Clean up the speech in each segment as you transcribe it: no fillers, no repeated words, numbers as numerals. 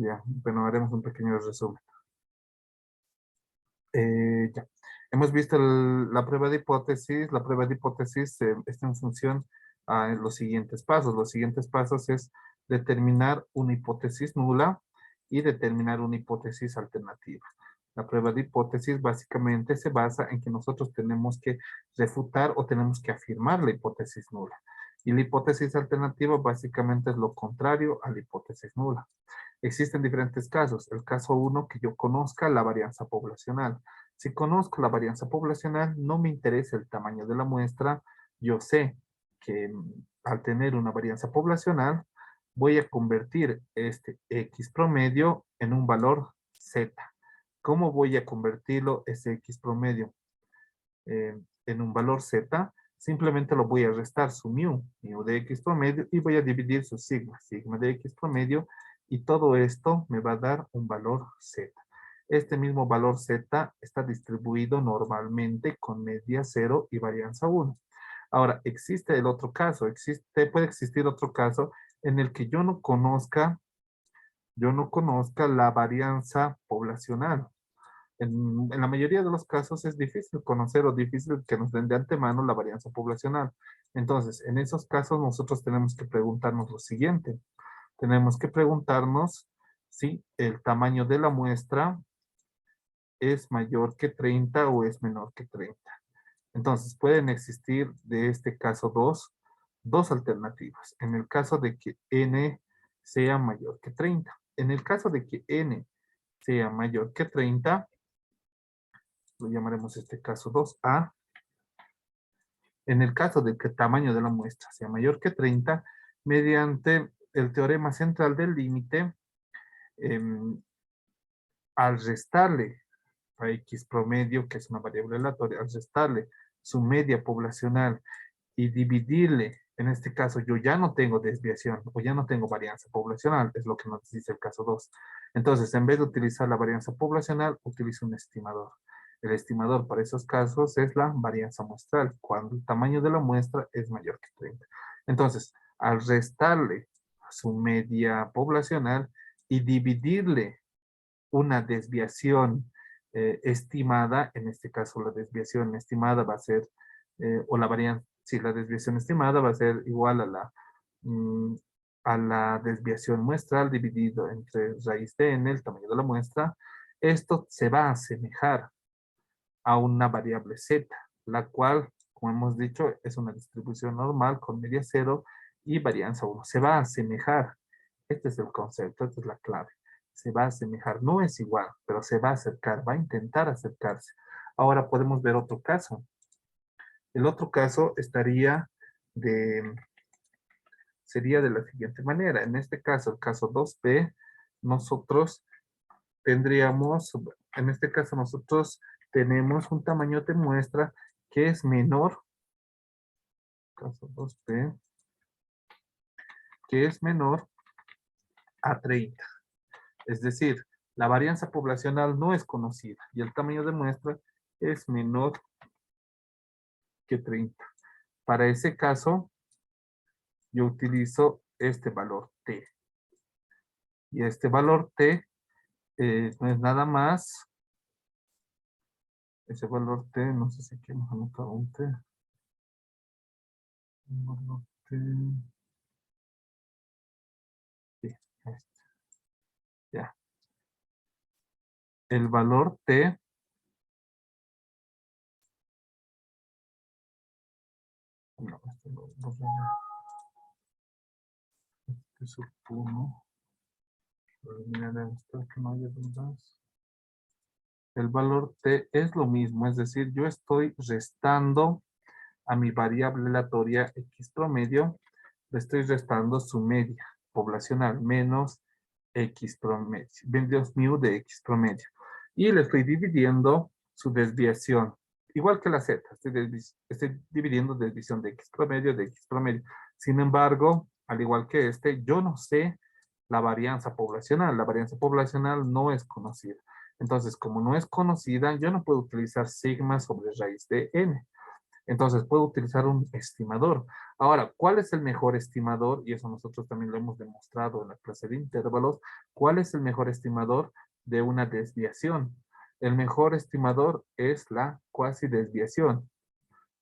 Ya, bueno, haremos un pequeño resumen. Ya. Hemos visto la prueba de hipótesis. La prueba de hipótesis está en función a los siguientes pasos. Los siguientes pasos es determinar una hipótesis nula y determinar una hipótesis alternativa. La prueba de hipótesis básicamente se basa en que nosotros tenemos que refutar o tenemos que afirmar la hipótesis nula. Y la hipótesis alternativa básicamente es lo contrario a la hipótesis nula. Existen diferentes casos. El caso uno, que yo conozca la varianza poblacional. Si conozco la varianza poblacional, no me interesa el tamaño de la muestra. Yo sé que al tener una varianza poblacional, voy a convertir este X promedio en un valor Z. ¿Cómo voy a convertirlo, ese X promedio, en un valor Z? Simplemente lo voy a restar su mu de X promedio, y voy a dividir su sigma de X promedio, y todo esto me va a dar un valor Z. Este mismo valor Z está distribuido normalmente con media 0 y varianza 1. Ahora, existe el otro caso, puede existir otro caso en el que yo no conozca la varianza poblacional. En la mayoría de los casos es difícil conocer o difícil que nos den de antemano la varianza poblacional. Entonces, en esos casos nosotros tenemos que preguntarnos lo siguiente. Tenemos que preguntarnos si el tamaño de la muestra es mayor que 30 o es menor que 30. Entonces, pueden existir de este caso dos alternativas. En el caso de que n sea mayor que 30. En el caso de que n sea mayor que 30, lo llamaremos este caso 2A. En el caso de que el tamaño de la muestra sea mayor que 30, mediante el teorema central del límite, al restarle a X promedio, que es una variable aleatoria, al restarle su media poblacional y dividirle, en este caso yo ya no tengo desviación o ya no tengo varianza poblacional, es lo que nos dice el caso 2. Entonces, en vez de utilizar la varianza poblacional, utilizo un estimador. El estimador para esos casos es la varianza muestral, cuando el tamaño de la muestra es mayor que 30. Entonces, al restarle su media poblacional y dividirle una desviación estimada, en este caso la desviación estimada va a ser, o la varianza, sí, la desviación estimada va a ser igual mm, a la desviación muestral dividido entre raíz de n, el tamaño de la muestra. Esto se va a asemejar a una variable z, la cual, como hemos dicho, es una distribución normal con media 0 y varianza 1. Se va a asemejar. Este es el concepto, esta es la clave. Se va a asemejar, no es igual, pero se va a acercar, va a intentar acercarse. Ahora podemos ver otro caso. El otro caso sería de la siguiente manera. En este caso, el caso 2B, nosotros tendríamos, en este caso nosotros tenemos un tamaño de muestra que es menor, caso 2B, que es menor a 30. Es decir, la varianza poblacional no es conocida y el tamaño de muestra es menor que 30. Para ese caso, yo utilizo este valor T. Y este valor T no es nada más, ese valor T, no sé si aquí hemos anotado un T. Un valor T. Sí, este, ya. El valor T no, este lo este supongo. Eliminar esto, que no haya dudas. El valor T es lo mismo, es decir, yo estoy restando a mi variable aleatoria X promedio, le estoy restando su media poblacional menos X promedio, menos mu de X promedio. Y le estoy dividiendo su desviación, igual que la Z, estoy dividiendo desviación de X promedio de X promedio. Sin embargo, al igual que yo no sé la varianza poblacional. La varianza poblacional no es conocida. Entonces, como no es conocida, yo no puedo utilizar sigma sobre raíz de n. Entonces, puedo utilizar un estimador. Ahora, ¿cuál es el mejor estimador? Y eso nosotros también lo hemos demostrado en la clase de intervalos. ¿Cuál es el mejor estimador de una desviación? El mejor estimador es la cuasi desviación.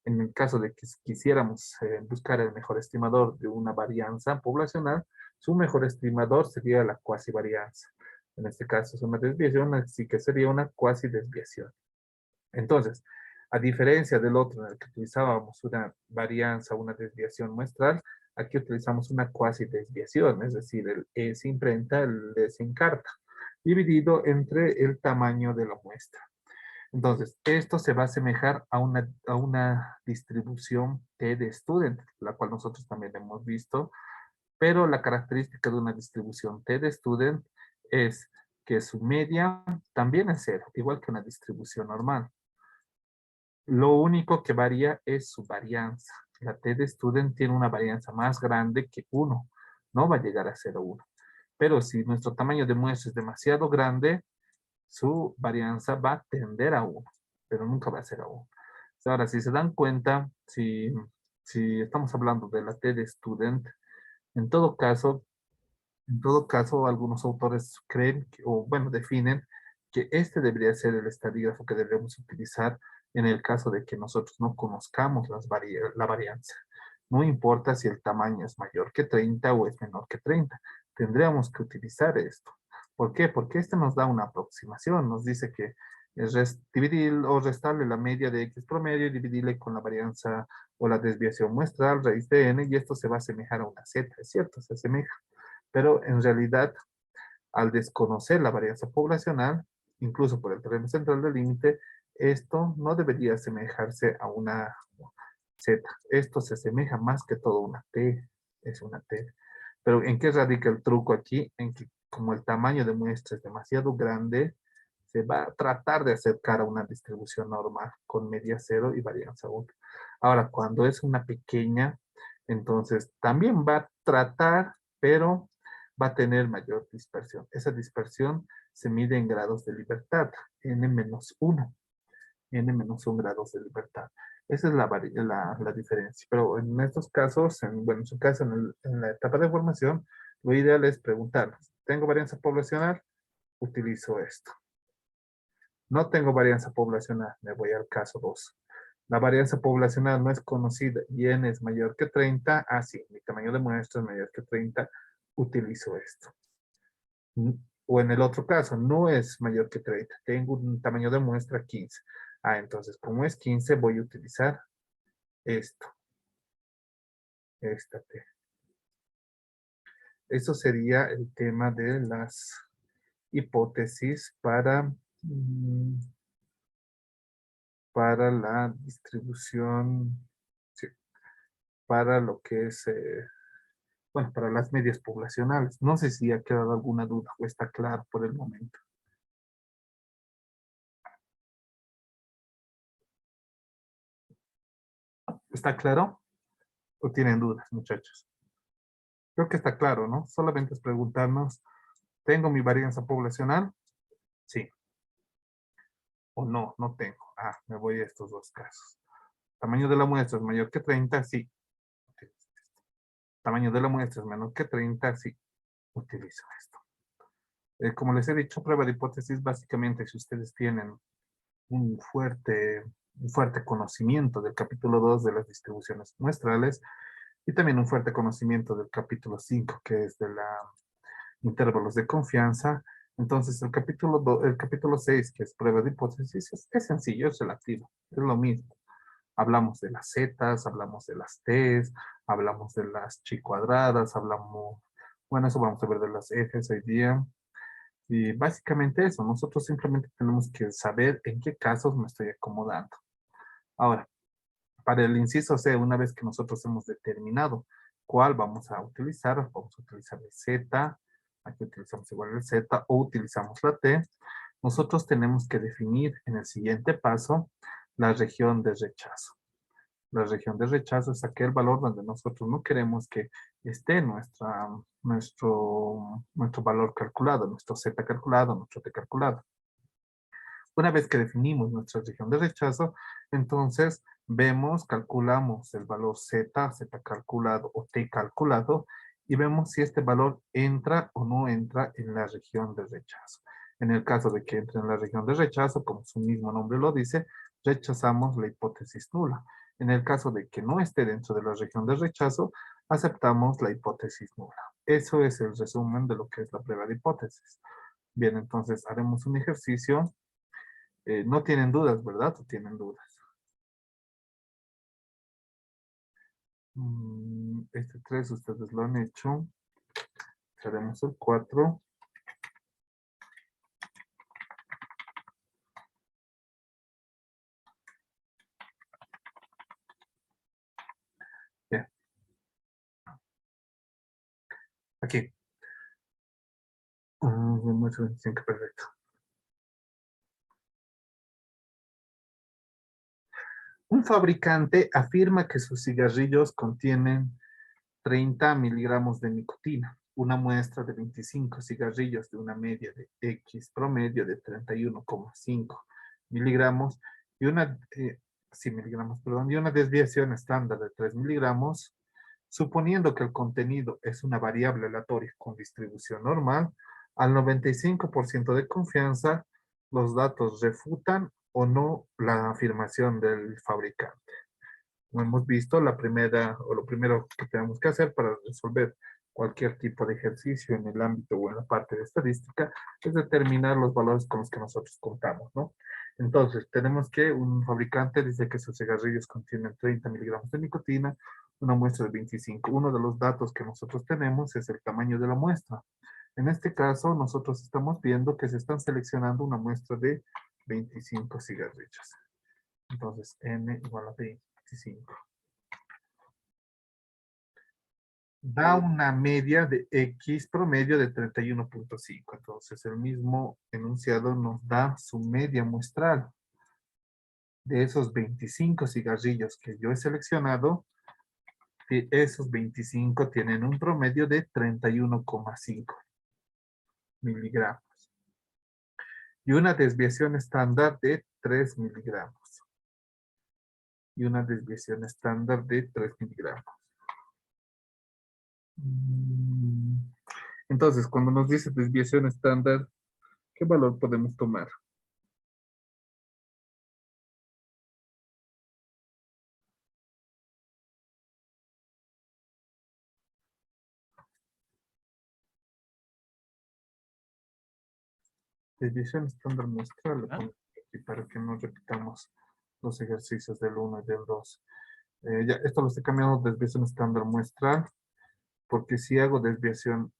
En el caso de que quisiéramos buscar el mejor estimador de una varianza poblacional, su mejor estimador sería la cuasi varianza. En este caso es una desviación, así que sería una cuasi desviación. Entonces, a diferencia del otro en el que utilizábamos una varianza, una desviación muestral, aquí utilizamos una cuasi desviación, es decir, el E se imprenta, el D se encarta, dividido entre el tamaño de la muestra. Entonces, esto se va a asemejar a una distribución T de student, la cual nosotros también hemos visto, pero la característica de una distribución T de student es que su media también es cero, igual que una distribución normal. Lo único que varía es su varianza. La T de student tiene una varianza más grande que 1. No va a llegar a 0,1. Pero si nuestro tamaño de muestra es demasiado grande, su varianza va a tender a 1, pero nunca va a ser a 1. Ahora, si se dan cuenta, si estamos hablando de la T de student, en todo caso, algunos autores creen, o bueno, definen que este debería ser el estadígrafo que debemos utilizar en el caso de que nosotros no conozcamos la varianza. No importa si el tamaño es mayor que 30 o es menor que 30. Tendríamos que utilizar esto. ¿Por qué? Porque este nos da una aproximación. Nos dice que es dividir o restarle la media de X promedio y dividirle con la varianza o la desviación muestral, raíz de N, y esto se va a asemejar a una Z. Es cierto, se asemeja. Pero en realidad, al desconocer la varianza poblacional, incluso por el teorema central del límite, esto no debería asemejarse a una Z. Esto se asemeja más que todo a una T. Es una T. Pero ¿en qué radica el truco aquí? En que como el tamaño de muestra es demasiado grande, se va a tratar de acercar a una distribución normal con media cero y varianza 1. Ahora, cuando es una pequeña, entonces también va a tratar, pero va a tener mayor dispersión. Esa dispersión se mide en grados de libertad, n-1, n-1 grados de libertad. Esa es la diferencia. Pero en estos casos, bueno, en su caso, en la etapa de formación, lo ideal es preguntarnos, ¿tengo varianza poblacional? Utilizo esto. No tengo varianza poblacional, me voy al caso 2. La varianza poblacional no es conocida y n es mayor que 30. Ah, sí, mi tamaño de muestra es mayor que 30. Utilizo esto. O en el otro caso, no es mayor que 30. Tengo un tamaño de muestra 15. Ah, entonces, como es 15, voy a utilizar esto. Esta T. Eso sería el tema de las hipótesis para la distribución, sí, para lo que es, bueno, para las medias poblacionales. No sé si ha quedado alguna duda o está claro por el momento. ¿Está claro? ¿O tienen dudas, muchachos? Creo que está claro, ¿no? Solamente es preguntarnos, ¿tengo mi varianza poblacional? Sí. O no, no tengo. Ah, me voy a estos dos casos. Tamaño de la muestra es mayor que 30, sí. Tamaño de la muestra es menor que 30, sí. Utilizo esto. Como les he dicho, prueba de hipótesis, básicamente, si ustedes tienen un fuerte conocimiento del capítulo 2 de las distribuciones muestrales y también un fuerte conocimiento del capítulo 5, que es de la intervalos de confianza. Entonces, el capítulo 6, que es prueba de hipótesis, es sencillo, es relativo, es lo mismo. Hablamos de las zetas, hablamos de las t's, hablamos de las chi cuadradas, bueno, eso vamos a ver de las f's hoy día. Y básicamente eso, nosotros simplemente tenemos que saber en qué casos me estoy acomodando. Ahora, para el inciso C, una vez que nosotros hemos determinado cuál vamos a utilizar el Z, aquí utilizamos igual el Z o utilizamos la T, nosotros tenemos que definir en el siguiente paso la región de rechazo. La región de rechazo es aquel valor donde nosotros no queremos que esté nuestro valor calculado, nuestro Z calculado, nuestro T calculado. Una vez que definimos nuestra región de rechazo, entonces vemos, calculamos el valor Z, Z calculado o T calculado, y vemos si este valor entra o no entra en la región de rechazo. En el caso de que entre en la región de rechazo, como su mismo nombre lo dice, rechazamos la hipótesis nula. En el caso de que no esté dentro de la región de rechazo, aceptamos la hipótesis nula. Eso es el resumen de lo que es la prueba de hipótesis. Bien, entonces haremos un ejercicio. No tienen dudas, ¿verdad? ¿O tienen dudas? Este 3 ustedes lo han hecho. Haremos el 4. Bien. Aquí. Muestra 25, perfecto. Un fabricante afirma que sus cigarrillos contienen 30 miligramos de nicotina. Una muestra de 25 cigarrillos de una media de X promedio de 31,5 miligramos y una, sí, miligramos, perdón, y una desviación estándar de 3 miligramos, suponiendo que el contenido es una variable aleatoria con distribución normal, al 95% de confianza, los datos refutan o no la afirmación del fabricante. Como hemos visto, la primera o lo primero que tenemos que hacer para resolver cualquier tipo de ejercicio en el ámbito o en la parte de estadística es determinar los valores con los que nosotros contamos, ¿no? Entonces, tenemos que un fabricante dice que sus cigarrillos contienen 30 miligramos de nicotina, una muestra de 25. Uno de los datos que nosotros tenemos es el tamaño de la muestra. En este caso, nosotros estamos viendo que se están seleccionando una muestra de 25 cigarrillos. Entonces, n igual a 25. Da una media de X promedio de 31,5. Entonces, el mismo enunciado nos da su media muestral. De esos 25 cigarrillos que yo he seleccionado, esos 25 tienen un promedio de 31,5 miligramos. Y una desviación estándar de 3 miligramos. Y una desviación estándar de 3 miligramos. Entonces, cuando nos dice desviación estándar, ¿qué valor podemos tomar? Desviación estándar muestral, le pongo aquí para que no repitamos los ejercicios del 1 y del 2. Ya, esto lo estoy cambiando de desviación estándar muestral, porque si hago desviación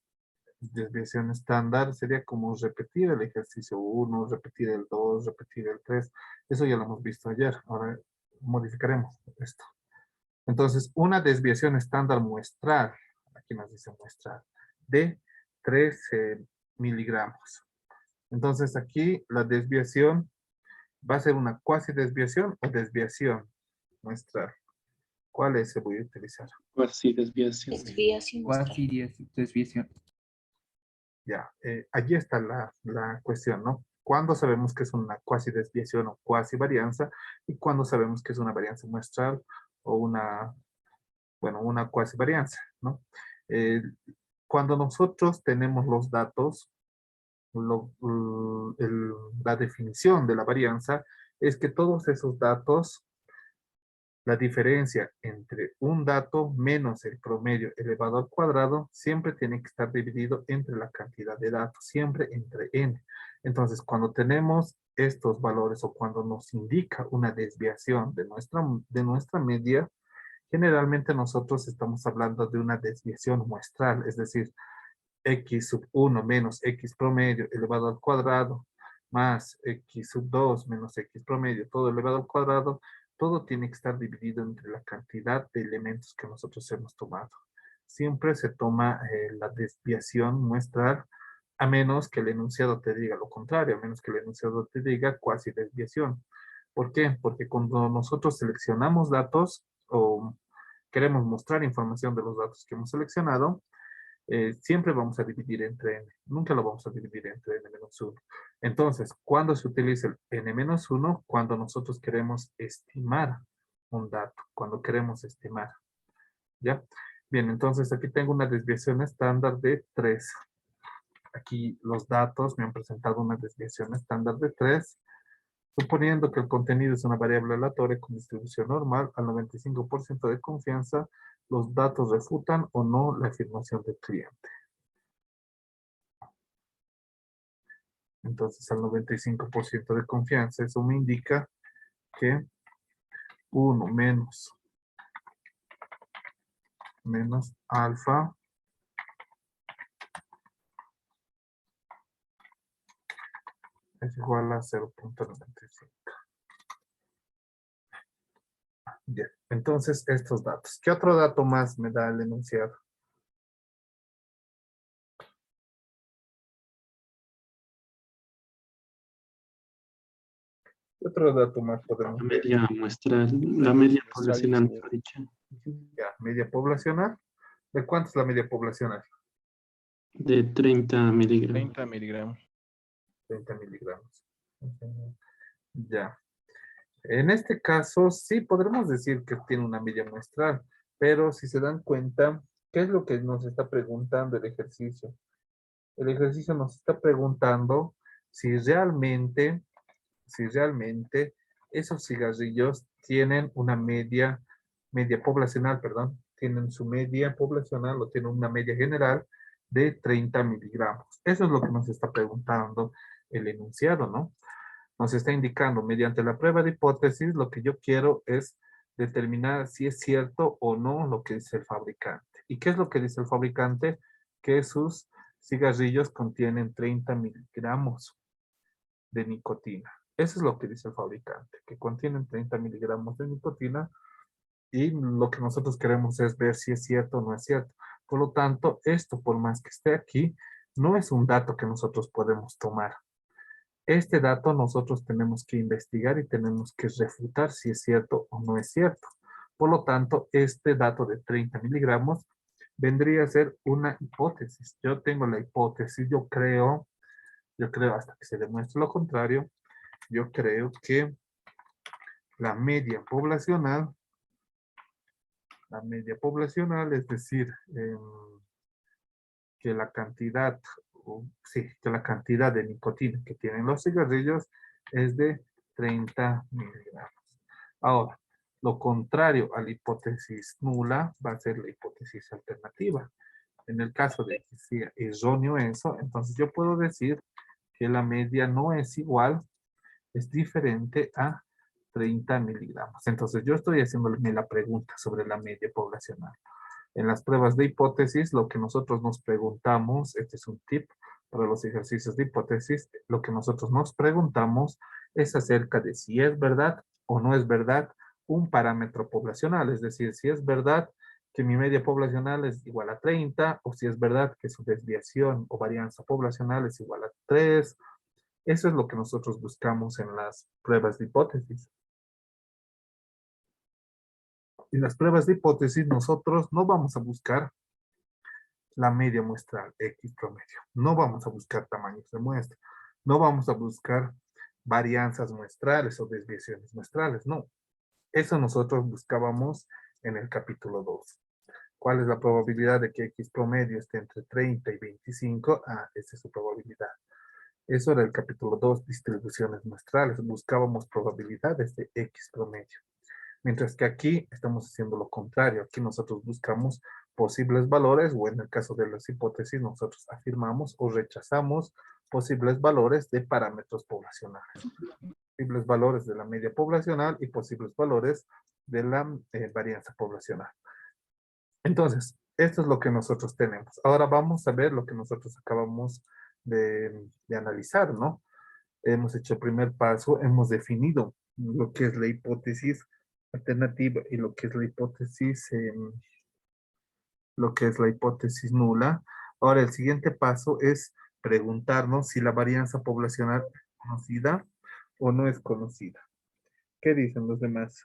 estándar, sería como repetir el ejercicio 1, repetir el 2, repetir el 3. Eso ya lo hemos visto ayer. Ahora modificaremos esto. Entonces, una desviación estándar muestral, aquí nos dice muestral, de 13 miligramos. Entonces, aquí la desviación va a ser una cuasi desviación o desviación muestral. ¿Cuál es se voy a utilizar? Cuasi desviación. Desviación. Cuasi desviación. Ya, allí está la cuestión, ¿no? ¿Cuándo sabemos que es una cuasi desviación o cuasi varianza? Y cuándo sabemos que es una varianza muestral o una, bueno, una cuasi varianza, ¿no? Cuando nosotros tenemos los datos, la definición de la varianza es que todos esos datos, la diferencia entre un dato menos el promedio elevado al cuadrado, siempre tiene que estar dividido entre la cantidad de datos, siempre entre n. Entonces, cuando tenemos estos valores o cuando nos indica una desviación de nuestra media, generalmente nosotros estamos hablando de una desviación muestral, es decir, x sub 1 menos x promedio elevado al cuadrado más x sub 2 menos x promedio, todo elevado al cuadrado, todo tiene que estar dividido entre la cantidad de elementos que nosotros hemos tomado. Siempre se toma la desviación muestral, a menos que el enunciado te diga lo contrario, a menos que el enunciado te diga cuasi desviación. ¿Por qué? Porque cuando nosotros seleccionamos datos o queremos mostrar información de los datos que hemos seleccionado, siempre vamos a dividir entre n. Nunca lo vamos a dividir entre n-1. Entonces, ¿cuándo se utiliza el n-1? Cuando nosotros queremos estimar un dato, cuando queremos estimar. ¿Ya? Bien, entonces aquí tengo una desviación estándar de 3. Aquí los datos me han presentado una desviación estándar de 3. Suponiendo que el contenido es una variable aleatoria con distribución normal, al 95% de confianza, los datos refutan o no la afirmación del cliente. Entonces, al 95% de confianza, eso me indica que 1 menos alfa es igual a 0.95. Bien, entonces estos datos. ¿Qué otro dato más me da el enunciado? ¿Qué otro dato más podemos La ver? media muestral, la media poblacional, mejor dicho, Ya, media poblacional. ¿De cuánto es la media poblacional? de 30 miligramos. 30 miligramos. 30 miligramos. Ya. En este caso, sí podremos decir que tiene una media muestral, pero si se dan cuenta, ¿qué es lo que nos está preguntando el ejercicio? El ejercicio nos está preguntando si realmente esos cigarrillos tienen una media poblacional, perdón, tienen su media poblacional o tienen una media general de 30 miligramos. Eso es lo que nos está preguntando el enunciado, ¿no? Nos está indicando mediante la prueba de hipótesis, lo que yo quiero es determinar si es cierto o no lo que dice el fabricante. ¿Y qué es lo que dice el fabricante? Que sus cigarrillos contienen 30 miligramos de nicotina. Eso es lo que dice el fabricante, que contienen 30 miligramos de nicotina y lo que nosotros queremos es ver si es cierto o no es cierto. Por lo tanto, esto, por más que esté aquí, no es un dato que nosotros podemos tomar. Este dato nosotros tenemos que investigar y tenemos que refutar si es cierto o no es cierto. Por lo tanto, este dato de 30 miligramos vendría a ser una hipótesis. Yo tengo la hipótesis, yo creo hasta que se demuestre lo contrario, yo creo que la media poblacional, es decir, que la cantidad, que la cantidad de nicotina que tienen los cigarrillos es de 30 miligramos. Ahora, lo contrario a la hipótesis nula va a ser la hipótesis alternativa. En el caso de que sea erróneo eso, entonces yo puedo decir que la media no es igual, es diferente a 30 miligramos. Entonces yo estoy haciéndome la pregunta sobre la media poblacional. En las pruebas de hipótesis, lo que nosotros nos preguntamos, este es un tip para los ejercicios de hipótesis, lo que nosotros nos preguntamos es acerca de si es verdad o no es verdad un parámetro poblacional, es decir, si es verdad que mi media poblacional es igual a 30 o si es verdad que su desviación o varianza poblacional es igual a 3. Eso es lo que nosotros buscamos en las pruebas de hipótesis. En las pruebas de hipótesis nosotros no vamos a buscar la media muestral X promedio. No vamos a buscar tamaños de muestra. No vamos a buscar varianzas muestrales o desviaciones muestrales. No. Eso nosotros buscábamos en el capítulo 2. ¿Cuál es la probabilidad de que X promedio esté entre 30 y 25? Ah, esa es su probabilidad. Eso era el capítulo 2, distribuciones muestrales. Buscábamos probabilidades de X promedio. Mientras que aquí estamos haciendo lo contrario. Aquí nosotros buscamos posibles valores o en el caso de las hipótesis nosotros afirmamos o rechazamos posibles valores de parámetros poblacionales. Posibles valores de la media poblacional y posibles valores de la varianza poblacional. Entonces, esto es lo que nosotros tenemos. Ahora vamos a ver lo que nosotros acabamos de analizar, ¿no? Hemos hecho el primer paso, hemos definido lo que es la hipótesis alternativa y lo que es la hipótesis nula. Ahora el siguiente paso es preguntarnos si la varianza poblacional es conocida o no es conocida. ¿Qué dicen los demás?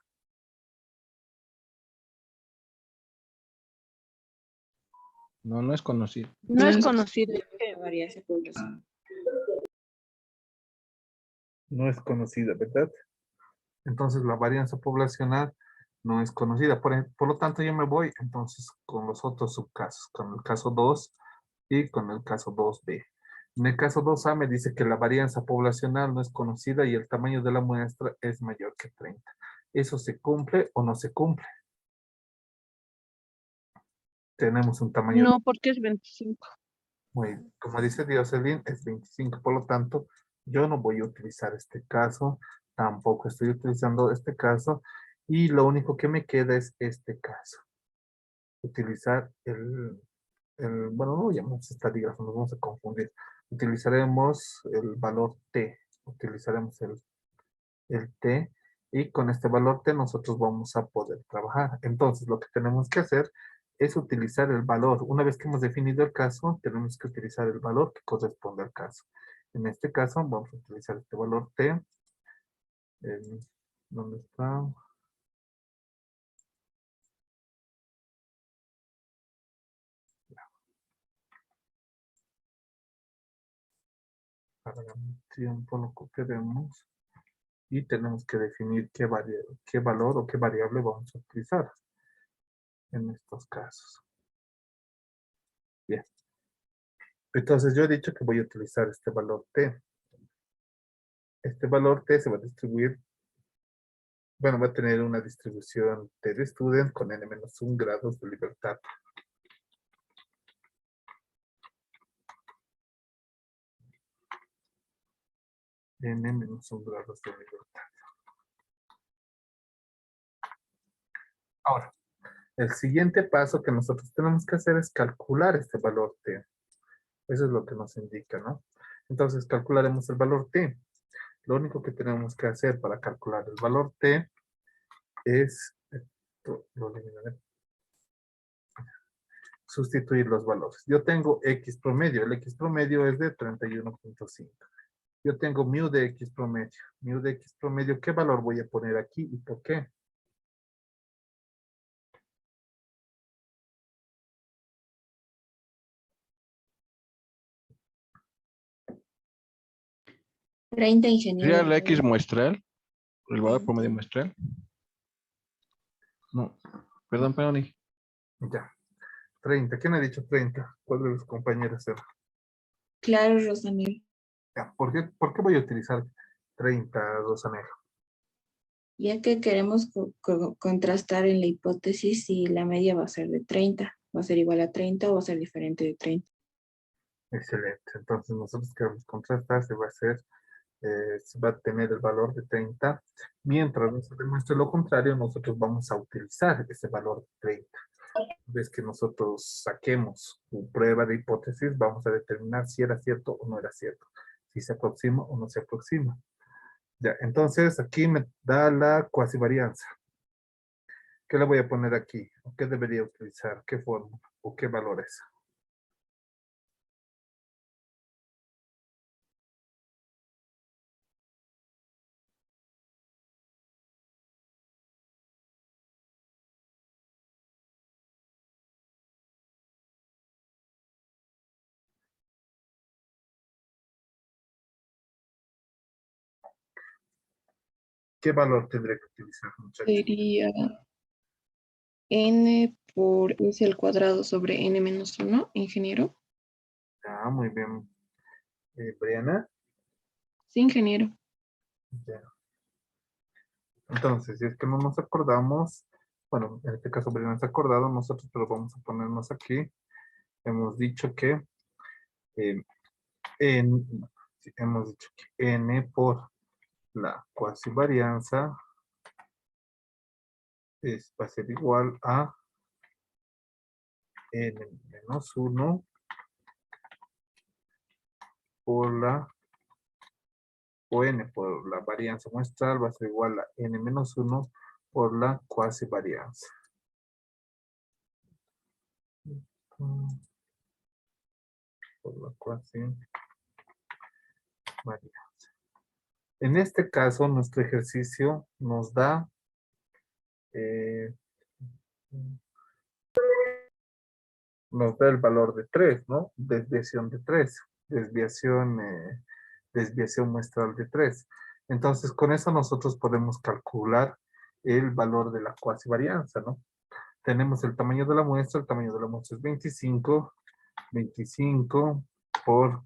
No, no es conocido. No es conocido que varía esa población. No es conocida, ¿verdad? Entonces la varianza poblacional no es conocida. Por lo tanto, yo me voy entonces con los otros subcasos, con el caso 2 y con el caso 2B. En el caso 2A me dice que la varianza poblacional no es conocida y el tamaño de la muestra es mayor que 30. ¿Eso se cumple o no se cumple? Tenemos un tamaño, No, porque es 25. como dice Dioselin, es 25. Por lo tanto, yo no voy a utilizar este caso, tampoco estoy utilizando este caso, y lo único que me queda es este caso. Utilizar bueno, no llamamos estadígrafo, nos vamos a confundir. Utilizaremos el valor T, utilizaremos el T, y con este valor T nosotros vamos a poder trabajar. Entonces, lo que tenemos que hacer es utilizar el valor. Una vez que hemos definido el caso, tenemos que utilizar el valor que corresponde al caso. En este caso, vamos a utilizar este valor T. ¿Dónde está? Para ganar tiempo lo copiaremos. Y tenemos que definir qué valor o qué variable vamos a utilizar en estos casos. Bien. Entonces yo he dicho que voy a utilizar este valor T. Este valor T se va a distribuir, bueno, va a tener una distribución T de student con n-1 grados de libertad. n-1 grados de libertad. Ahora, el siguiente paso que nosotros tenemos que hacer es calcular este valor T. Eso es lo que nos indica, ¿no? Entonces calcularemos el valor T. Lo único que tenemos que hacer para calcular el valor T es, lo eliminaré, sustituir los valores. Yo tengo X promedio. El X promedio es de 31.5. Yo tengo mu de X promedio. Mu de X promedio, ¿qué valor voy a poner aquí y por qué? ¿30 ingeniero? ¿Sería la X muestral? ¿El valor promedio muestral? No. Perdón, Peoni. Ya. 30. ¿Quién ha dicho 30? ¿Cuál de los compañeros era? Claro, Rosamel. Ya. ¿Por qué voy a utilizar 30, Rosanel? Ya que queremos contrastar en la hipótesis si la media va a ser de 30. ¿Va a ser igual a 30 o va a ser diferente de 30? Excelente. Entonces nosotros queremos contrastar, se va a tener el valor de 30. Mientras nos demuestre lo contrario, nosotros vamos a utilizar ese valor de 30. Ves que nosotros saquemos una prueba de hipótesis, vamos a determinar si era cierto o no era cierto. Si se aproxima o no se aproxima. Ya, entonces aquí me da la cuasivarianza. ¿Qué le voy a poner aquí? ¿O qué debería utilizar? ¿Qué fórmula? ¿O qué valor es? ¿Qué valor tendré que utilizar, muchachos? Sería n por s al cuadrado sobre n-1, ingeniero. Ya, muy bien. Briana. Sí, ingeniero. Ya. Entonces, si es que no nos acordamos, bueno, en este caso Briana se ha acordado, nosotros pero vamos a ponernos aquí. Hemos dicho que hemos dicho que n por la cuasivarianza va a ser igual a n-1 por la, o n por la varianza muestral va a ser igual a n-1 por la cuasivarianza. Por la cuasivarianza. En este caso, nuestro ejercicio nos da nos da el valor de 3, ¿no? Desviación de 3, desviación muestral de 3. Entonces, con eso nosotros podemos calcular el valor de la cuasi varianza, ¿no? Tenemos el tamaño de la muestra es 25 por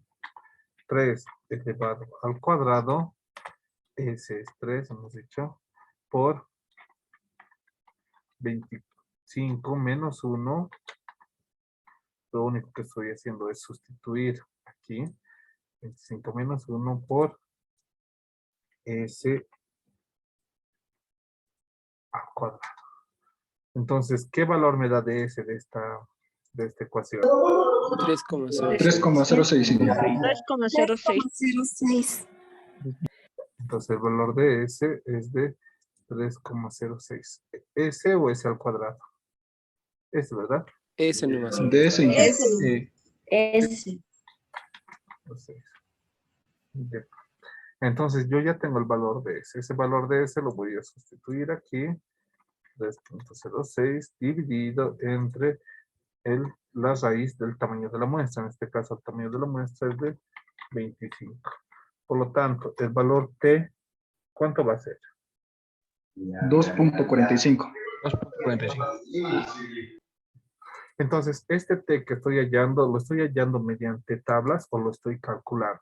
3 elevado al cuadrado, ese es 3, hemos dicho, por 25 menos 1, lo único que estoy haciendo es sustituir aquí, 25 menos 1 por S al cuadrado. Entonces, ¿qué valor me da de S de esta ecuación? 3,065. 3,06. Entonces, el valor de S es de 3,06. ¿S o S al cuadrado? S, ¿verdad? Ese nomás. De ese S. Entonces, ya. Entonces, yo ya tengo el valor de S. Ese valor de S lo voy a sustituir aquí. 3.06 dividido entre la raíz del tamaño de la muestra. En este caso, el tamaño de la muestra es de 25. Por lo tanto, el valor T, ¿cuánto va a ser? 2.45. 2.45. Entonces, este T que estoy hallando, ¿lo estoy hallando mediante tablas o lo estoy calculando?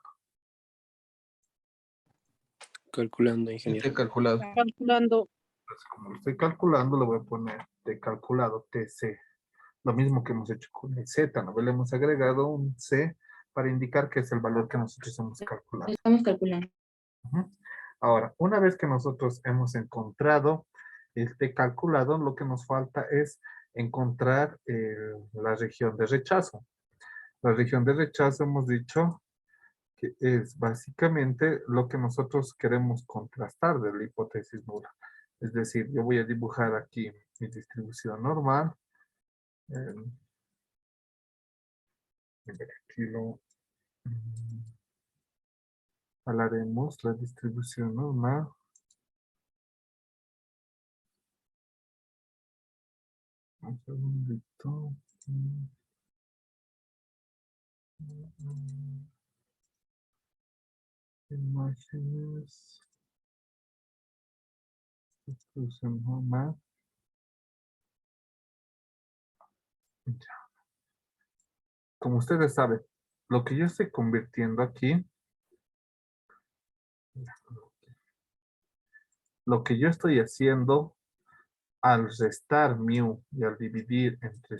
Calculando, ingeniero. Este calculado. Calculando. Entonces, como lo estoy calculando, le voy a poner T calculado, TC. Lo mismo que hemos hecho con el Z, ¿no? Le hemos agregado un C para indicar que es el valor que nosotros hemos calculado. Estamos calculando. Ujú. Ahora, una vez que nosotros hemos encontrado el T calculado, lo que nos falta es encontrar la región de rechazo. La región de rechazo hemos dicho que es básicamente lo que nosotros queremos contrastar de la hipótesis nula. Es decir, yo voy a dibujar aquí mi distribución normal. Aquí lo hablaremos, la distribución normal. Un segundito. Imágenes. Distribución normal. Ya. Como ustedes saben, lo que yo estoy convirtiendo aquí, lo que yo estoy haciendo al restar mu y al dividir entre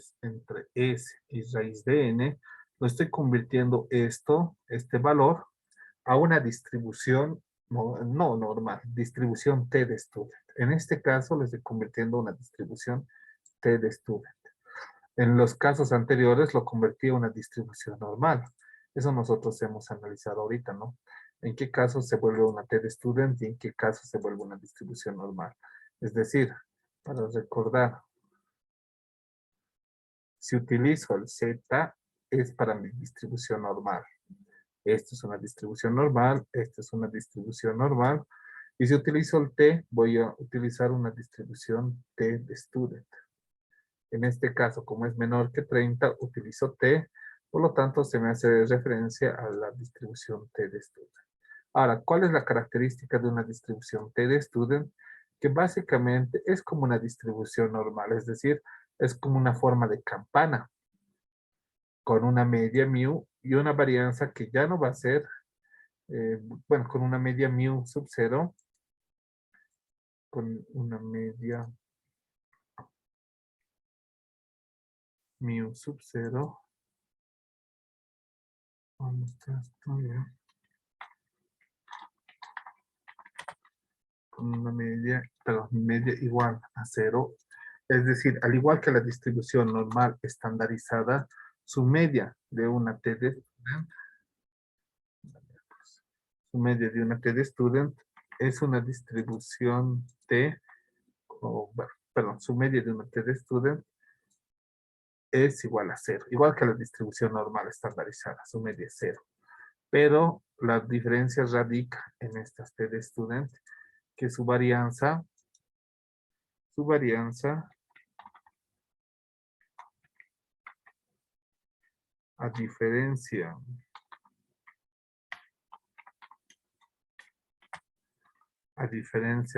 s y raíz de n, lo estoy convirtiendo este valor, a una distribución no normal, distribución T de student. En este caso, lo estoy convirtiendo a una distribución T de student. En los casos anteriores lo convertí a una distribución normal. Eso nosotros hemos analizado ahorita, ¿no? En qué caso se vuelve una T de student y en qué caso se vuelve una distribución normal. Es decir, para recordar, si utilizo el Z, es para mi distribución normal. Esto es una distribución normal, esta es una distribución normal. Y si utilizo el T, voy a utilizar una distribución T de student. En este caso, como es menor que 30, utilizo T, por lo tanto se me hace referencia a la distribución T de student. Ahora, ¿cuál es la característica de una distribución T de student? Que básicamente es como una distribución normal, es decir, es como una forma de campana, con una media mu y una varianza que ya no va a ser, bueno, con una media mu sub 0, con una media mu sub 0. ¿Dónde está esto? Ya. Con una media, perdón, media igual a 0. Es decir, al igual que la distribución normal estandarizada, su media de una T de student, su media de una T de student es una distribución T, bueno, perdón, su media de una T de student es igual a 0, igual que la distribución normal estandarizada, su media es 0. Pero la diferencia radica en estas T de student, que su varianza A diferencia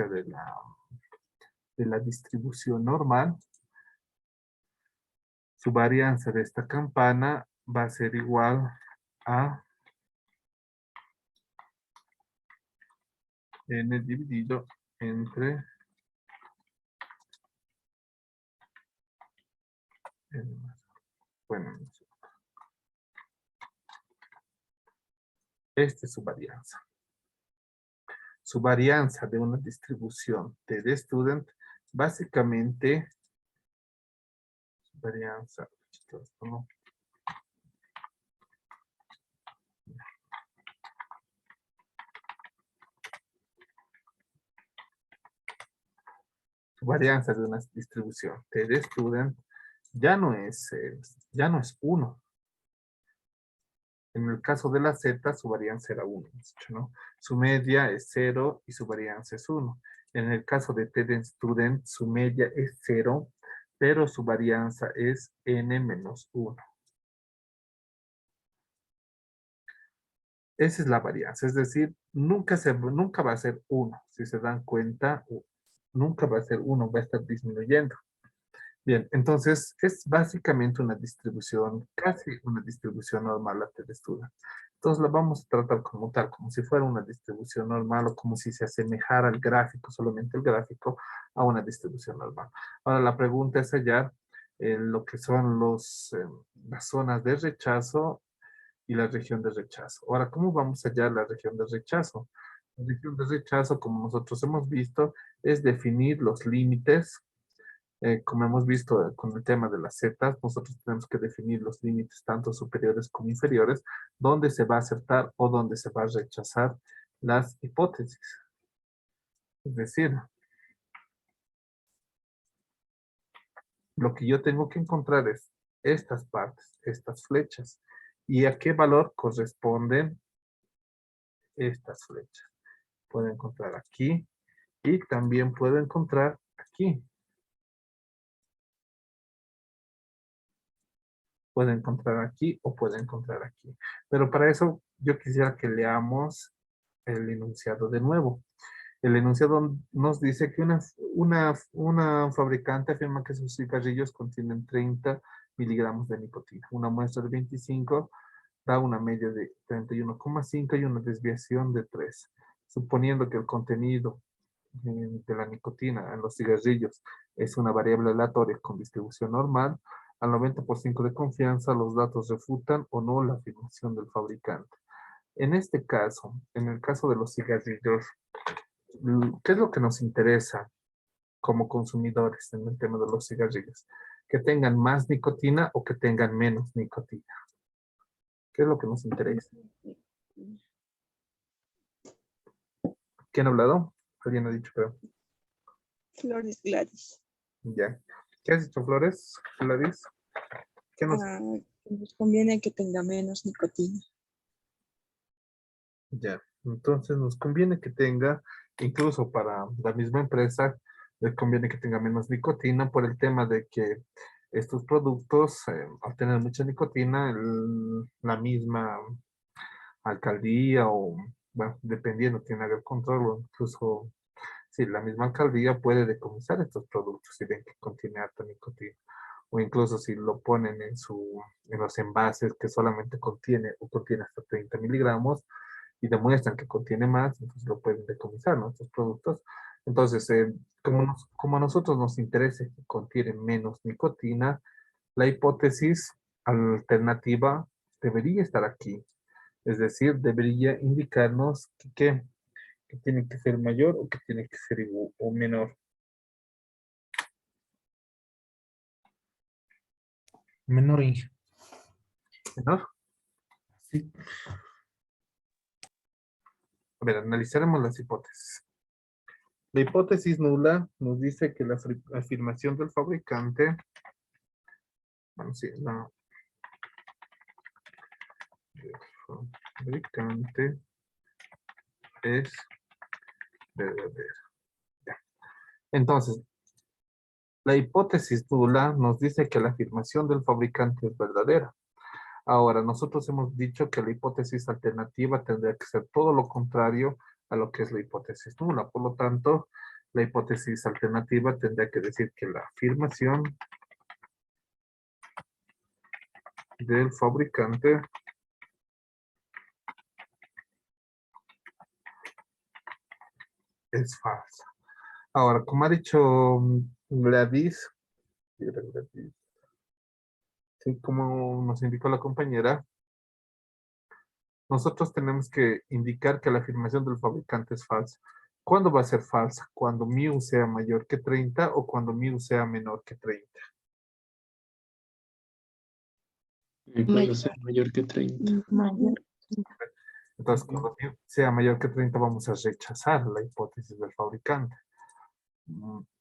de la distribución normal, su varianza de esta campana va a ser igual a n dividido entre n más. Bueno, esta es su varianza. Su varianza de una distribución de student, básicamente, varianza, ¿no? Su varianza de una distribución de student ya no es 1. En el caso de la Z, su varianza era 1, ¿no? Su media es 0 y su varianza es 1. En el caso de T de student, su media es 0, pero su varianza es n menos 1. Esa es la varianza, es decir, nunca va a ser 1. Si se dan cuenta, nunca va a ser 1, va a estar disminuyendo. Bien, entonces es básicamente una distribución, casi una distribución normal la T-Student. Entonces la vamos a tratar como tal, como si fuera una distribución normal o como si se asemejara al gráfico, solamente el gráfico, a una distribución normal. Ahora la pregunta es hallar lo que son las zonas de rechazo y la región de rechazo. Ahora, ¿cómo vamos a hallar la región de rechazo? La región de rechazo, como nosotros hemos visto, es definir los límites. Como hemos visto con el tema de las zetas, nosotros tenemos que definir los límites tanto superiores como inferiores, donde se va a aceptar o donde se va a rechazar las hipótesis. Es decir, lo que yo tengo que encontrar es estas partes, estas flechas, y a qué valor corresponden estas flechas. Puedo encontrar aquí y también puedo encontrar aquí. Puede encontrar aquí o puede encontrar aquí. Pero para eso yo quisiera que leamos el enunciado de nuevo. El enunciado nos dice que una fabricante afirma que sus cigarrillos contienen 30 miligramos de nicotina. Una muestra de 25 da una media de 31,5 y una desviación de 3. Suponiendo que el contenido de la nicotina en los cigarrillos es una variable aleatoria con distribución normal, al 90% de confianza los datos refutan o no la afirmación del fabricante. En este caso, en el caso de los cigarrillos, ¿qué es lo que nos interesa como consumidores en el tema de los cigarrillos? ¿Que tengan más nicotina o que tengan menos nicotina? ¿Qué es lo que nos interesa? ¿Quién ha hablado? Alguien ha dicho, creo. Flores Gladys. Ya. ¿Qué has dicho, Flores? Gladys. ¿Qué nos... Nos conviene que tenga menos nicotina. Ya. Entonces nos conviene que tenga, incluso para la misma empresa, les conviene que tenga menos nicotina por el tema de que estos productos, al tener mucha nicotina, la misma alcaldía o, bueno, dependiendo quién haga el control o incluso, sí, la misma alcaldía puede decomisar estos productos si ven que contiene alta nicotina. O incluso si lo ponen en los envases que solamente contiene hasta 30 miligramos y demuestran que contiene más, entonces lo pueden decomisar, ¿no? Estos productos. Entonces, como a nosotros nos interesa que contiene menos nicotina, la hipótesis alternativa debería estar aquí. Es decir, debería indicarnos que tiene que ser mayor o que tiene que ser igual o menor. Menor, Inge. ¿Menor? Sí. A ver, analizaremos las hipótesis. La hipótesis nula nos dice que la afirmación del fabricante, bueno, sí, la fabricante es verdadera. Ya. Entonces, la hipótesis nula nos dice que la afirmación del fabricante es verdadera. Ahora, nosotros hemos dicho que la hipótesis alternativa tendría que ser todo lo contrario a lo que es la hipótesis nula. Por lo tanto, la hipótesis alternativa tendría que decir que la afirmación del fabricante es falsa. Ahora, como ha dicho Gladys, sí, como nos indicó la compañera, nosotros tenemos que indicar que la afirmación del fabricante es falsa. ¿Cuándo va a ser falsa? ¿Cuando mu sea mayor que 30 o cuando mu sea menor que 30? Cuando sea mayor que 30. Mayor. Entonces, cuando mu sea mayor que 30, vamos a rechazar la hipótesis del fabricante.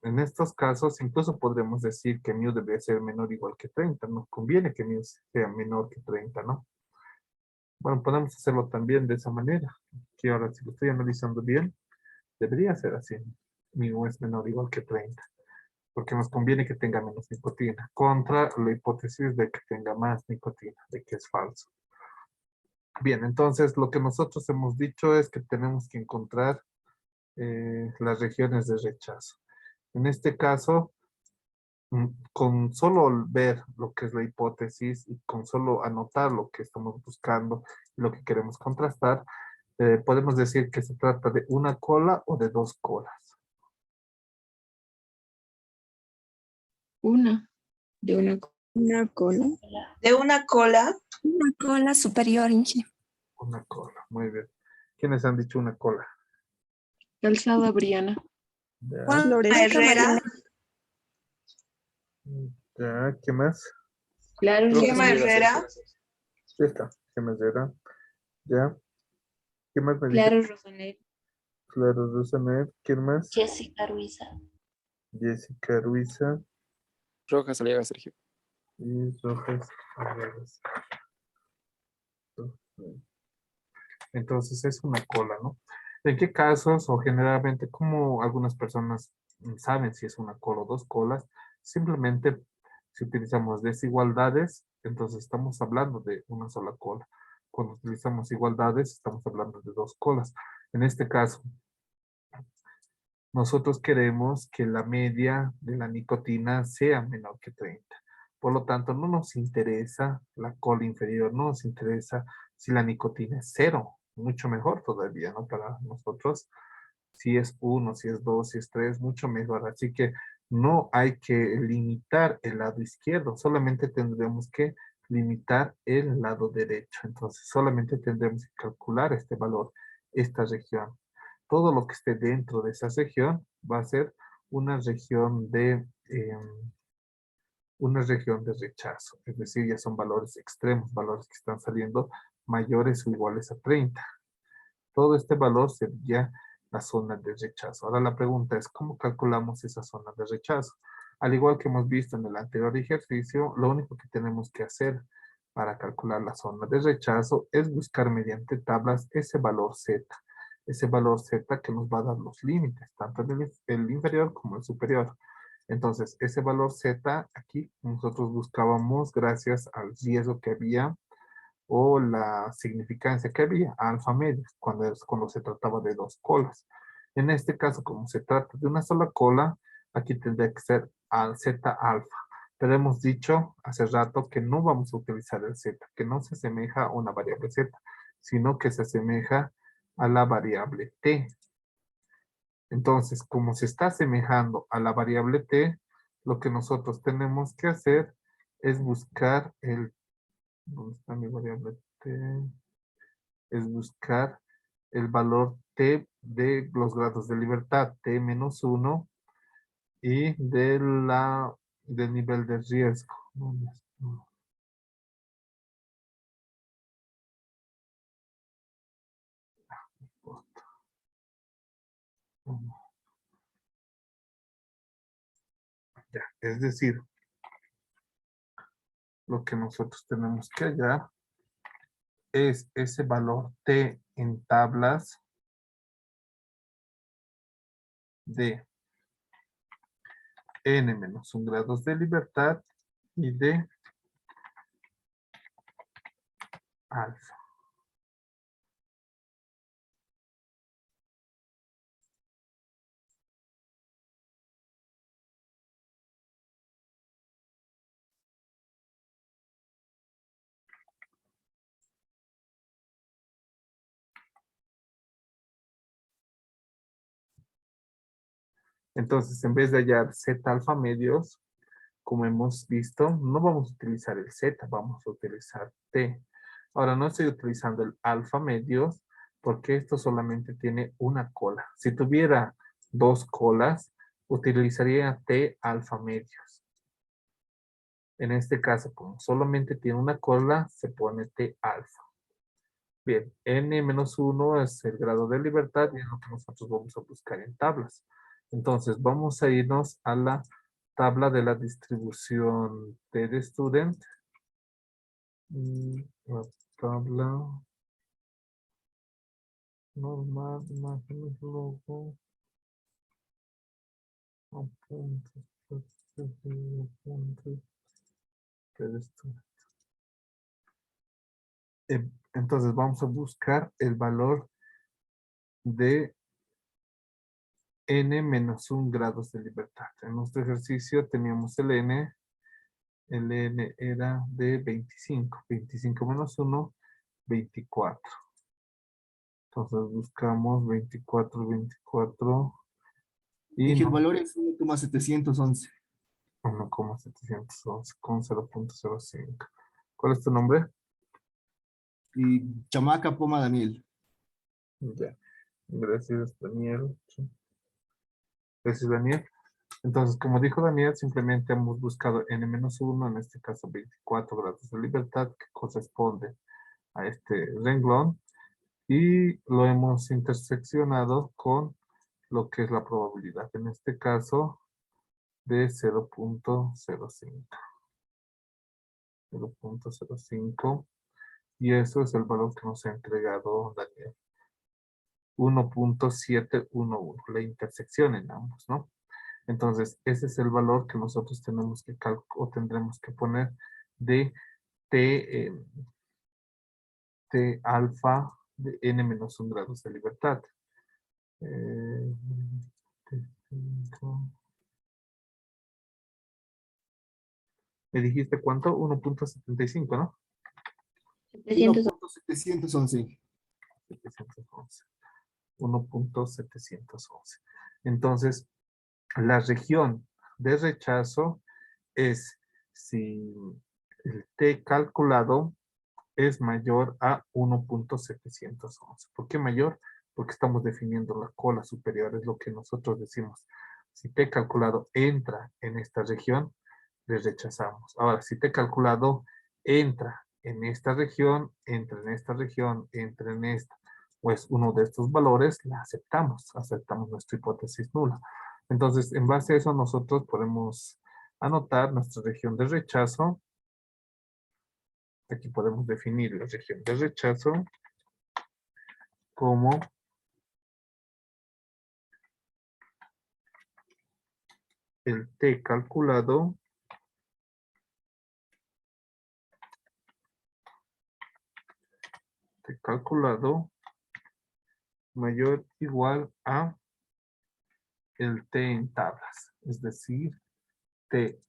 En estos casos, incluso podremos decir que mu debe ser menor o igual que 30. Nos conviene que mu sea menor que 30, ¿no? Bueno, podemos hacerlo también de esa manera. Que ahora, si lo estoy analizando bien, debería ser así. Mu es menor o igual que 30. Porque nos conviene que tenga menos nicotina. Contra la hipótesis de que tenga más nicotina, de que es falso. Bien, entonces lo que nosotros hemos dicho es que tenemos que encontrar las regiones de rechazo. En este caso, con solo ver lo que es la hipótesis y con solo anotar lo que estamos buscando y lo que queremos contrastar, podemos decir que se trata de una cola o de dos colas. De una. Una cola. De una cola. Una cola superior, Inge. Una cola, muy bien. ¿Quiénes han dicho una cola? Calzada Briana. Ya, Juan Flores. Herrera. ya, ¿qué más? Claro, Gema Herrera. Ya está, ¿qué más era? Ya. ¿Qué más me dice? Claro, Rosanet. Claro, Rosanet. ¿Quién más? Jessica Ruiza. Jessica Ruiza Rojas Aliaga, Sergio. y Rojas Arriagas. Entonces es una cola, ¿no? ¿En qué casos o generalmente como algunas personas saben si es una cola o dos colas? Simplemente si utilizamos desigualdades, entonces estamos hablando de una sola cola. Cuando utilizamos igualdades, estamos hablando de dos colas. En este caso, nosotros queremos que la media de la nicotina sea menor que 30. Por lo tanto, no nos interesa la cola inferior, no nos interesa si la nicotina es 0, mucho mejor todavía, ¿no? Para nosotros, si es 1, si es 2, si es 3, mucho mejor. Así que no hay que limitar el lado izquierdo, solamente tendremos que limitar el lado derecho. Entonces, solamente tendremos que calcular este valor, esta región. Todo lo que esté dentro de esa región va a ser una región de rechazo. Es decir, ya son valores extremos, valores que están saliendo mayores o iguales a 30. Todo este valor sería la zona de rechazo. Ahora la pregunta es, ¿cómo calculamos esa zona de rechazo? Al igual que hemos visto en el anterior ejercicio, lo único que tenemos que hacer para calcular la zona de rechazo es buscar mediante tablas ese valor Z. Ese valor Z que nos va a dar los límites, tanto el inferior como el superior. Entonces, ese valor Z aquí nosotros buscábamos gracias al riesgo que había o la significancia que había, alfa media, cuando se trataba de dos colas. En este caso, como se trata de una sola cola, aquí tendría que ser al Z alfa. Pero hemos dicho hace rato que no vamos a utilizar el Z, que no se asemeja a una variable Z, sino que se asemeja a la variable T. Entonces, como se está asemejando a la variable T, lo que nosotros tenemos que hacer es buscar ¿dónde está mi variable T? Es buscar el valor T de los grados de libertad, T menos 1, y del nivel de riesgo. ¿Dónde está? Ya, es decir, lo que nosotros tenemos que hallar es ese valor T en tablas de n menos 1 grados de libertad y de alfa. Entonces, en vez de hallar Z alfa medios, como hemos visto, no vamos a utilizar el Z, vamos a utilizar T. Ahora, no estoy utilizando el alfa medios porque esto solamente tiene una cola. Si tuviera dos colas, utilizaría T alfa medios. En este caso, como solamente tiene una cola, se pone T alfa. Bien, n-1 es el grado de libertad y es lo que nosotros vamos a buscar en tablas. Entonces, vamos a irnos a la tabla de la distribución T de student. La tabla normal, imágenes, logo, apuntes, apuntes, T de student. Entonces, vamos a buscar el valor de n-1 grados de libertad. En nuestro ejercicio teníamos el n era de 25. 25 menos 1, 24. Entonces buscamos 24, 24. Y el valor es 1,711. 1,711 con 0.05. ¿Cuál es tu nombre? Y Chamaca Poma Daniel. Ya. Gracias, Daniel. Gracias, Daniel. Entonces, como dijo Daniel, simplemente hemos buscado n-1, en este caso 24 grados de libertad, que corresponde a este renglón, y lo hemos interseccionado con lo que es la probabilidad, en este caso de 0.05. 0.05, y eso es el valor que nos ha entregado Daniel. 1.711, la intersección en ambos, ¿no? Entonces, ese es el valor que nosotros tenemos que o tendremos que poner de T alfa de n-1 grados de libertad. ¿Me dijiste cuánto? 1.75, ¿no? 1,711. 711. 1.711. Entonces, la región de rechazo es si el T calculado es mayor a 1.711. ¿Por qué mayor? Porque estamos definiendo la cola superior, es lo que nosotros decimos. Si T calculado entra en esta región, le rechazamos. Ahora, si T calculado entra en esta región, entra en esta región, entra en esta, pues uno de estos valores la aceptamos nuestra hipótesis nula. Entonces, en base a eso, nosotros podemos anotar nuestra región de rechazo. Aquí podemos definir la región de rechazo como el T calculado mayor o igual a el T en tablas, es decir, T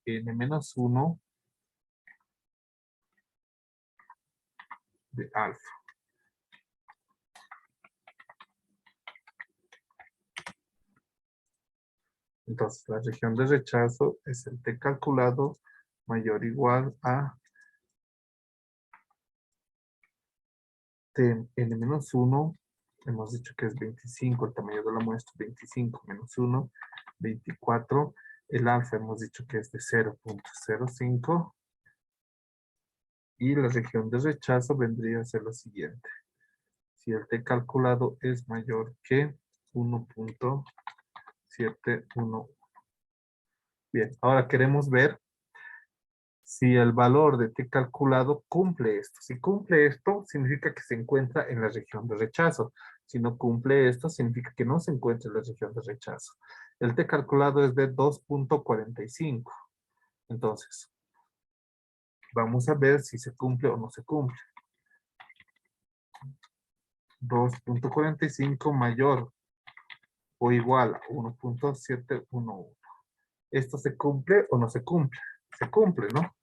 n-1 de alfa. Entonces, la región de rechazo es el T calculado mayor o igual a T n-1. Hemos dicho que es 25, el tamaño de la muestra, 25 menos 1, 24. El alfa hemos dicho que es de 0.05. Y la región de rechazo vendría a ser la siguiente. Si el T calculado es mayor que 1.711. Bien, ahora queremos ver si el valor de T calculado cumple esto. Si cumple esto, significa que se encuentra en la región de rechazo. Si no cumple esto, significa que no se encuentra en la región de rechazo. El T calculado es de 2.45. Entonces, Vamos a ver si se cumple o no se cumple. 2.45 mayor o igual a 1.711. ¿Esto se cumple o no se cumple? Se cumple, ¿no?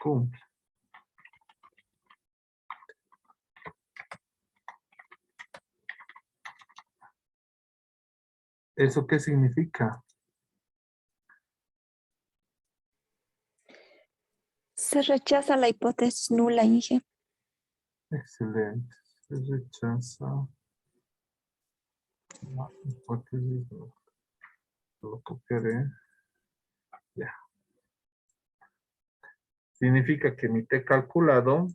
Cumple. ¿Eso qué significa? Se rechaza la hipótesis nula, Inge. Excelente. Se rechaza la hipótesis. Lo copiaré. Ya. Significa que mi T calculado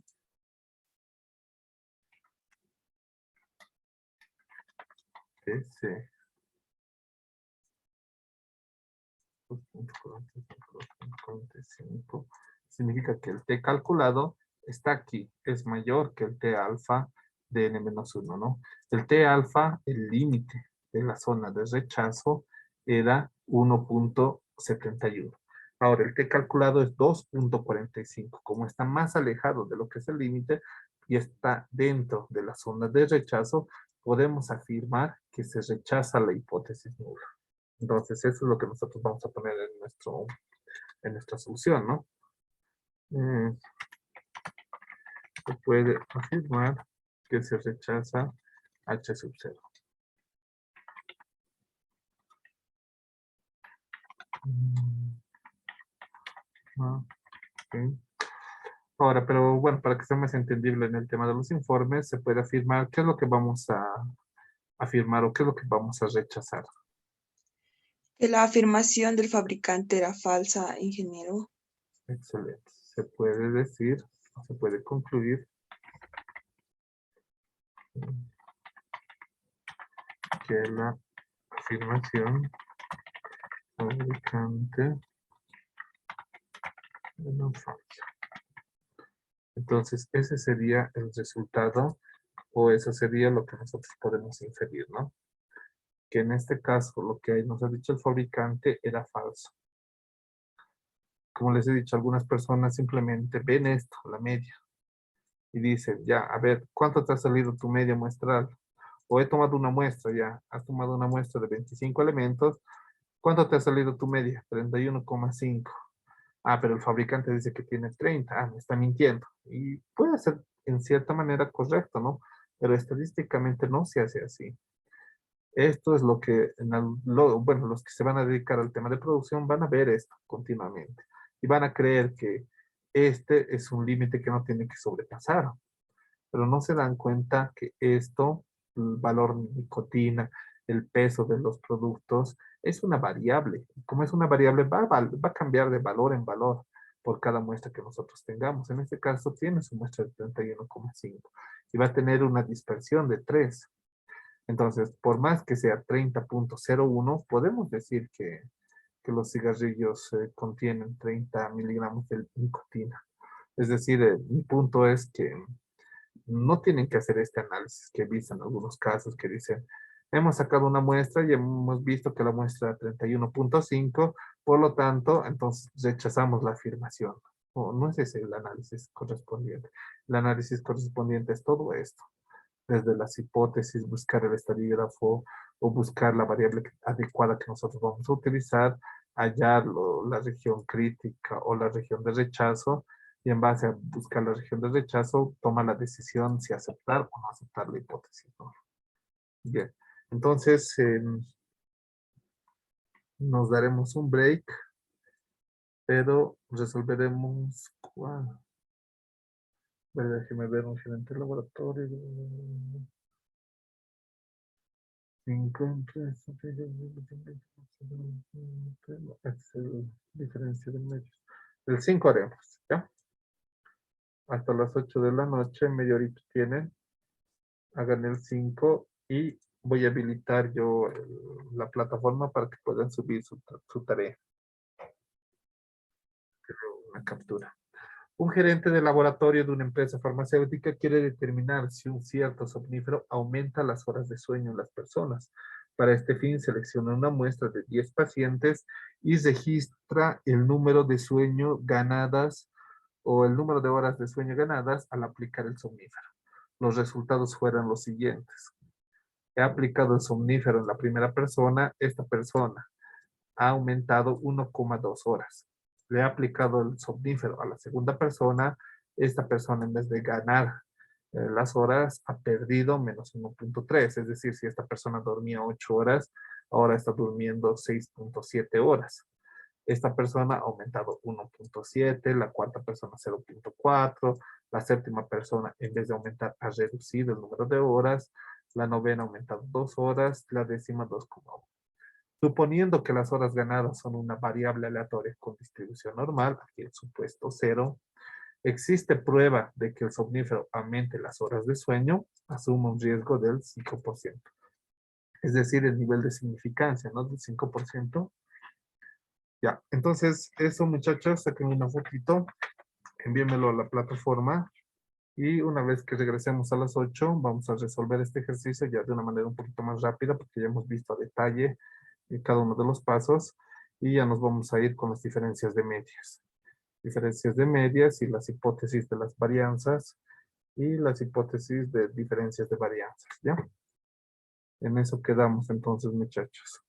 es 2.45. Significa que el T calculado está aquí, es mayor que el T alfa de n-1, ¿no? El T alfa, el límite de la zona de rechazo era 1.71. Ahora, el T calculado es 2.45. Como está más alejado de lo que es el límite y está dentro de la zona de rechazo, podemos afirmar que se rechaza la hipótesis nula. Entonces, eso es lo que nosotros vamos a poner en nuestra solución, ¿no? Se puede afirmar que se rechaza H sub 0. Okay. Ahora, pero bueno, para que sea más entendible en el tema de los informes, se puede afirmar qué es lo que vamos a afirmar o qué es lo que vamos a rechazar. Que la afirmación del fabricante era falsa, ingeniero. Excelente. Se puede decir, se puede concluir que la afirmación fabricante era falsa. Entonces, ese sería el resultado o eso sería lo que nosotros podemos inferir, ¿no? Que en este caso lo que nos ha dicho el fabricante era falso. Como les he dicho, algunas personas simplemente ven esto, la media, y dicen, ya, a ver, ¿cuánto te ha salido tu media muestral? O he tomado una muestra ya, has tomado una muestra de 25 elementos, ¿cuánto te ha salido tu media? 31,5. Ah, pero el fabricante dice que tiene 30. Ah, me está mintiendo. Y puede ser en cierta manera correcto, ¿no? Pero estadísticamente no se hace así. Esto es lo que, bueno, los que se van a dedicar al tema de producción van a ver esto continuamente. Y van a creer que este es un límite que no tiene que sobrepasar. Pero no se dan cuenta que esto, el valor nicotina, el peso de los productos, es una variable. Como es una variable, va a cambiar de valor en valor por cada muestra que nosotros tengamos. En este caso tiene su muestra de 31,5 y va a tener una dispersión de 3. Entonces, por más que sea 30.01, podemos decir que los cigarrillos contienen 30 miligramos de nicotina. Es decir, mi punto es que no tienen que hacer este análisis que he visto en algunos casos que dicen, hemos sacado una muestra y hemos visto que la muestra 31.5, por lo tanto, entonces rechazamos la afirmación. No es ese el análisis correspondiente. El análisis correspondiente es todo esto. Desde las hipótesis, buscar el estadígrafo o buscar la variable adecuada que nosotros vamos a utilizar, hallar la región crítica o la región de rechazo, y en base a buscar la región de rechazo, toma la decisión si aceptar o no aceptar la hipótesis, ¿no? Bien, entonces nos daremos un break, pero resolveremos cuál. Déjeme ver un gerente de laboratorio. 5 empresas. Es el diferencia de medios. El 5 haremos, ¿ya? Hasta las 8 de la noche, media horita tienen. Hagan el 5 y voy a habilitar yo la plataforma para que puedan subir su tarea. Una captura. Un gerente de laboratorio de una empresa farmacéutica quiere determinar si un cierto somnífero aumenta las horas de sueño en las personas. Para este fin, selecciona una muestra de 10 pacientes y registra el número de sueño ganadas o el número de horas de sueño ganadas al aplicar el somnífero. Los resultados fueron los siguientes. He aplicado el somnífero en la primera persona. Esta persona ha aumentado 1,2 horas. Le he aplicado el somnífero a la segunda persona. Esta persona, en vez de ganar las horas, ha perdido menos 1,3. Es decir, si esta persona dormía 8 horas, ahora está durmiendo 6,7 horas. Esta persona ha aumentado 1,7, la cuarta persona 0,4, la séptima persona, en vez de aumentar, ha reducido el número de horas, la novena ha aumentado 2 horas, la décima 2,1. Suponiendo que las horas ganadas son una variable aleatoria con distribución normal, aquí el supuesto 0, existe prueba de que el somnífero aumente las horas de sueño, asuma un riesgo del 5%. Es decir, el nivel de significancia, ¿no? Del 5%. Ya, entonces eso, muchachos, saquen una fotito, envíenmelo a la plataforma y una vez que regresemos a las 8 vamos a resolver este ejercicio ya de una manera un poquito más rápida porque ya hemos visto a detalle cada uno de los pasos y ya nos vamos a ir con las diferencias de medias. Diferencias de medias y las hipótesis de las varianzas y las hipótesis de diferencias de varianzas, ¿ya? En eso quedamos entonces, muchachos.